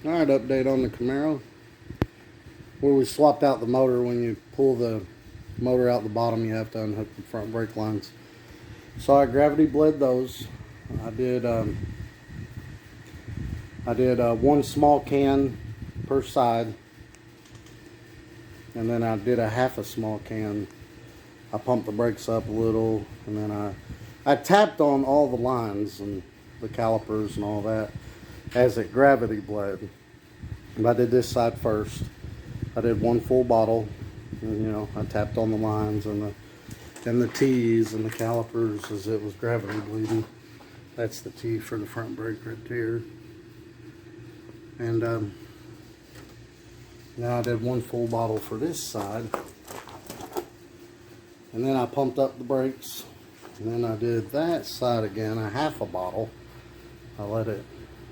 Alright, update on the Camaro. Where we swapped out the motor. When you pull the motor out the bottom, you have to unhook the front brake lines. So I gravity bled those. I did one small can per side, and then I did a half a small can. I pumped the brakes up a little, and then I tapped on all the lines and the calipers and all that as it gravity bled. But I did this side first. I did one full bottle, and I tapped on the lines and the T's and the calipers as it was gravity bleeding. That's the T for the front brake right there. And now I did one full bottle for this side. And then I pumped up the brakes. And then I did that side again, a half a bottle. I let it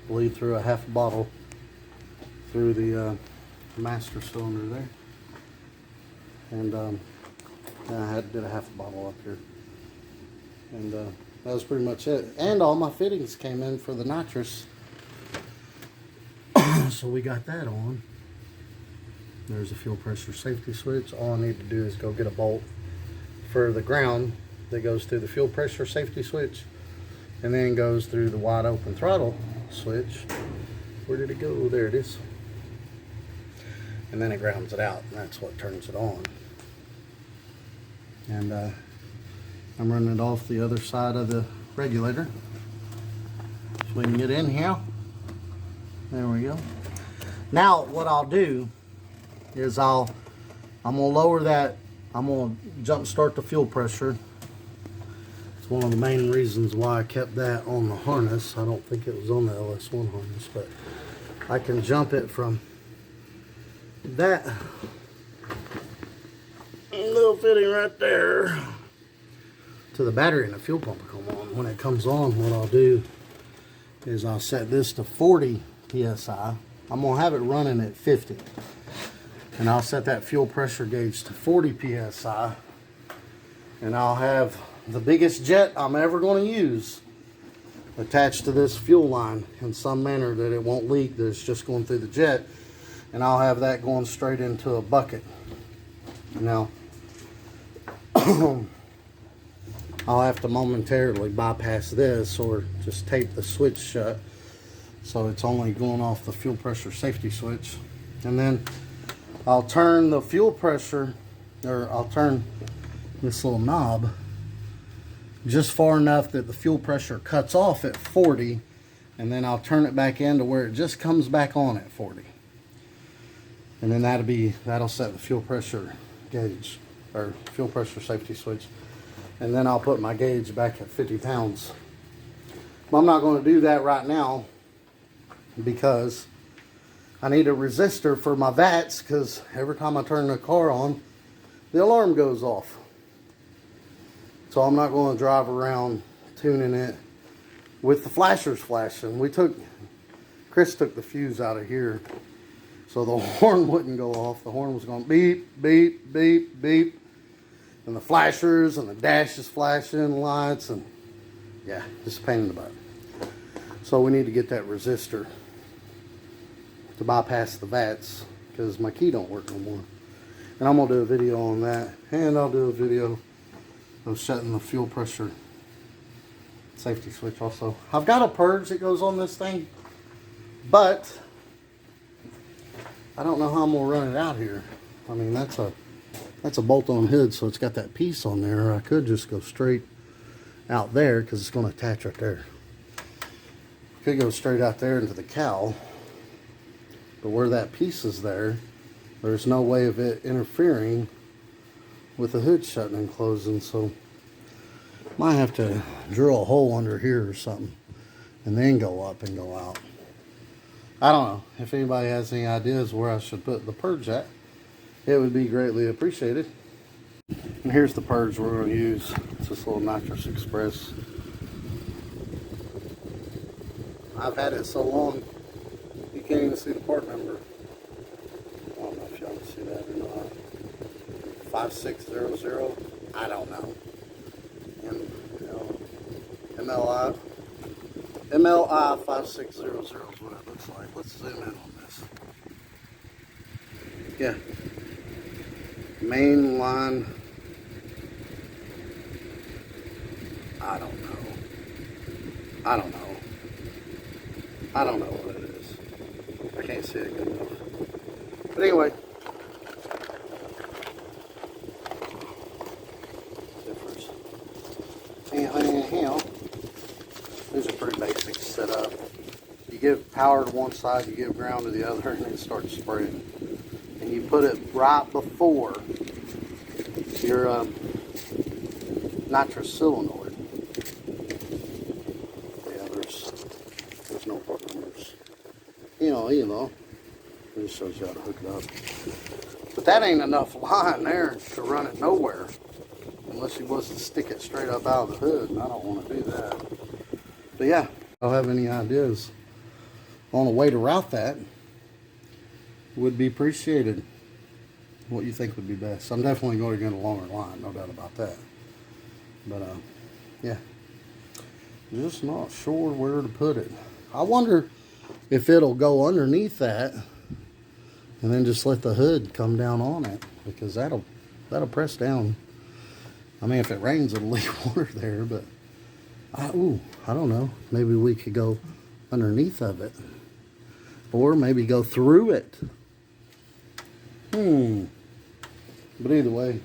bleed through a half a bottle through the master cylinder there. And then I did a half a bottle up here. And that was pretty much it. And all my fittings came in for the Nitrous. So we got that on. There's a fuel pressure safety switch. All I need to do is go get a bolt for the ground that goes through the fuel pressure safety switch, and then goes through the wide open throttle switch. Where did it go? There it is. And then it grounds it out, and that's what turns it on. And I'm running it off the other side of the regulator so we can get in here. There we go. Now what I'll do is I'm gonna lower that. I'm gonna jump start the fuel pressure. It's one of the main reasons why I kept that on the harness. I don't think it was on the LS1 harness, but I can jump it from that little fitting right there to the battery, and the fuel pump will come on. When it comes on, what I'll do is I'll set this to 40 PSI. I'm gonna have it running at 50. And I'll set that fuel pressure gauge to 40 PSI. And I'll have the biggest jet I'm ever going to use attached to this fuel line in some manner that it won't leak, that it's just going through the jet. And I'll have that going straight into a bucket. Now, I'll have to momentarily bypass this or just tape the switch shut, so it's only going off the fuel pressure safety switch. And then I'll turn the fuel pressure, or I'll turn this little knob just far enough that the fuel pressure cuts off at 40, and then I'll turn it back in to where it just comes back on at 40. And then that'll set the fuel pressure gauge, or fuel pressure safety switch. And then I'll put my gauge back at 50 pounds. But I'm not going to do that right now because I need a resistor for my VATs, because every time I turn the car on, the alarm goes off. So I'm not going to drive around tuning it with the flashers flashing. Chris took the fuse out of here, so the horn wouldn't go off. The horn was going beep, beep, beep, beep. And the flashers and the dashes flashing, lights, and yeah, just a pain in the butt. So we need to get that resistor to bypass the VATs, because my key don't work no more. And I'm going to do a video on that, and I'll do a video of setting the fuel pressure safety switch also. I've got a purge that goes on this thing, but I don't know how I'm going to run it out here. I mean, that's a bolt-on hood, so it's got that piece on there. I could just go straight out there, because it's going to attach right there. Could go straight out there into the cowl, but where that piece is there, there's no way of it interfering with the hood shutting and closing, so might have to drill a hole under here or something and then go up and go out. I don't know. If anybody has any ideas where I should put the purge at, it would be greatly appreciated. And here's the purge we're going to use. It's this little Nitrous Express. I've had it so long you can't even see the part number. I don't know if y'all can see that or not. 5600. I don't know. MLI 5600 is what it looks looks like. Let's zoom in on this. Yeah. Main line. I don't know. I don't know. I don't know what it is. I can't see it good enough. But anyway. Anyhow, these are pretty basic setup. You give power to one side, you give ground to the other, and it starts spraying. And you put it right before your nitrous solenoid. Yeah, there's no problems. You know, it just shows you how to hook it up. But that ain't enough line there to run it nowhere. Unless he was to stick it straight up out of the hood, and I don't want to do that. But yeah, if y'all have any ideas on a way to route that, would be appreciated. What you think would be best. I'm definitely going to get a longer line, no doubt about that. But yeah, just not sure where to put it. I wonder if it'll go underneath that and then just let the hood come down on it, because that'll press down. I mean, if it rains, it'll leave water there, but I don't know. Maybe we could go underneath of it, or maybe go through it. But either way,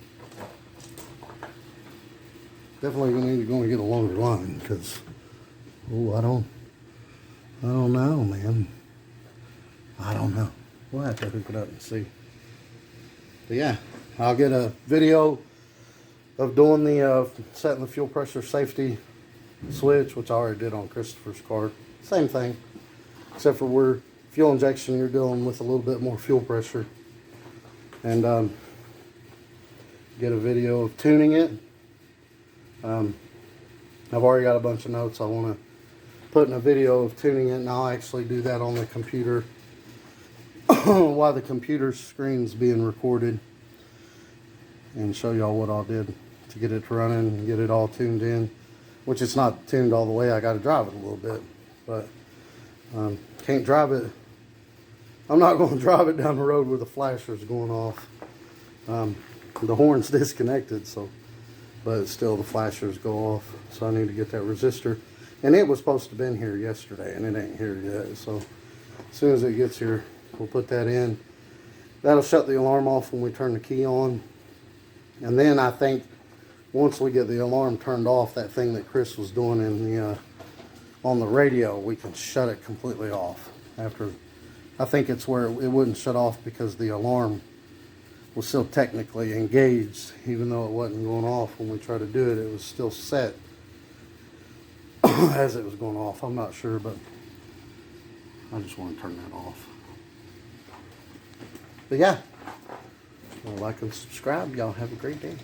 definitely going to get a longer line, because I don't know, man. I don't know. We'll have to hook it up and see. But yeah, I'll get a video of doing the setting the fuel pressure safety switch, which I already did on Christopher's car. Same thing, except for where fuel injection, you're dealing with a little bit more fuel pressure. And get a video of tuning it. I've already got a bunch of notes I want to put in a video of tuning it, and I'll actually do that on the computer while the computer screen's being recorded, and show y'all what I did to get it running and get it all tuned in, which it's not tuned all the way. I got to drive it a little bit, but can't drive it. I'm not going to drive it down the road where the flasher's going off. The horn's disconnected, so, but still the flashers go off, so I need to get that resistor. And it was supposed to have been here yesterday, and it ain't here yet. So as soon as it gets here, we'll put that in. That'll shut the alarm off when we turn the key on. And then I think once we get the alarm turned off, that thing that Chris was doing in the on the radio, we can shut it completely off. After, I think it's where it wouldn't shut off because the alarm was still technically engaged, even though it wasn't going off when we tried to do it. It was still set as it was going off. I'm not sure, but I just want to turn that off. But yeah, like and subscribe. Y'all have a great day.